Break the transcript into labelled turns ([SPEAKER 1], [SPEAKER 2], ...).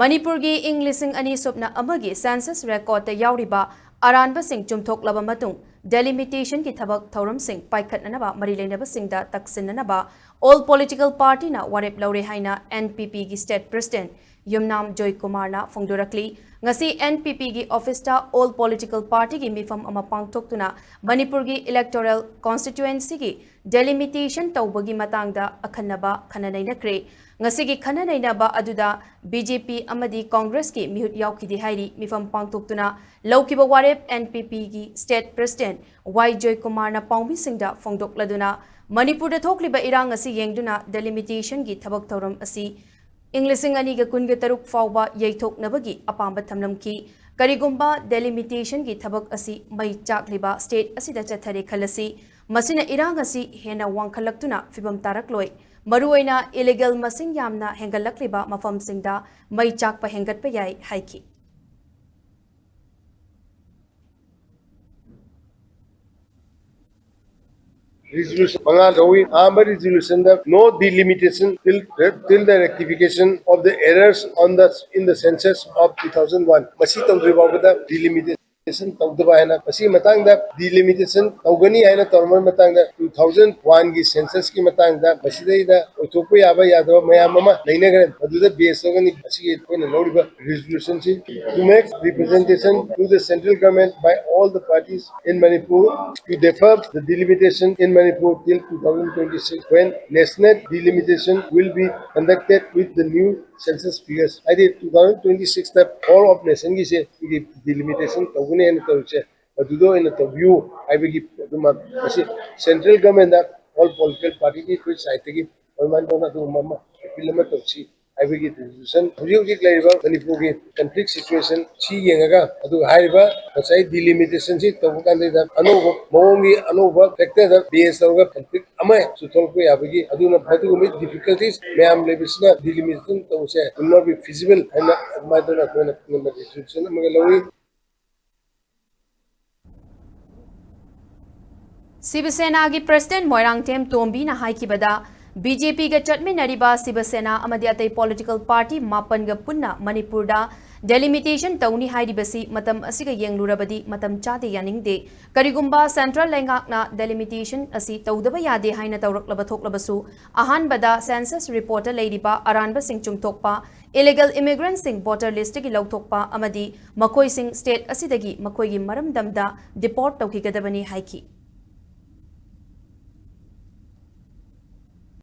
[SPEAKER 1] Manipur gi English ani sopna amagi census record ta yauriba aranba sing Chumthoklaba Matung Delimitation ki thabak thauram sing Paikhatnaba marilenaba singda taksinanaba all political party na warep laure haina NPP gi state president Yumnam Joy Kumar na Fongdorakli ngasi NPP gi office ta all political party gi mifam ama pangthoktuna Manipur gi electoral constituency gi delimitation tawbagi matangda akhanaba khananainakre ngasi gi khananainaba aduda BJP amadi Congress ki mihut yaukidi hairi mifam pangthoktuna laukiba warep NPP gi state president Y Joy Kumar na pangbi singda Fongdokladuna Manipur da thokliba irang asi yengduna delimitation gi thabak thauram asi Englishing ani ga kun ga taruk fawba yaithok nabagi apamba thamlamki karigumba delimitation gi thabak asi mai chakliba state asida chathare khalasi masina irang asi hena wangkhalaktuna fibam tarakloi maruoina illegal masing yamna hengalakliba mafam singda mai chakpa hengatpa yai haiki
[SPEAKER 2] Resolution resolution that no delimitation till the rectification of the errors in the census of 2001. Masi tawdribawda delimitation tawdaba haina masi matangda delimitation tawgani haina tormal matangda 2001 gi census ki matangda masidaida otopo yaba yadaba mayam ama lainagren aduda base ogani masi koina loriba resolution si to make representation to the central government by all the parties in Manipur to defer the delimitation in Manipur till 2026 when national delimitation will be conducted with the new census figures. I did 2026 that all of nation is delimitation tawgani and tawche adudo in the view I will give central government that all political parties which I think man dona do mama filama tawchi I will give resolution hujik laiba Manipur ki conflict situation chi yengaga adu haiba sai delimitation si tawkande da anoba mongi anoba factor da base of conflict ama sutolko yabagi aduna phatu with difficulties mayam lebisna delimitation tawse will not be feasible and madana kona resolution magalawi
[SPEAKER 1] Sivasena gi President Moirangtem Tombi na haikibada BJP ga chatminariba Sivasena amadi atai political party mapan ga punna Manipur da delimitation tawni hairibasi matam asiga yenglurabadi matam chade yaningde karigumba central lengak na delimitation asi tawdaba yade haina tawraklaba thoklabasu ahan bada census reporter leiriba aranba sing chungthokpa illegal immigrants sing voter list gi lawthokpa amadi makoi sing state asidagi makoi gi maramdamda deport tawkigadabani haiki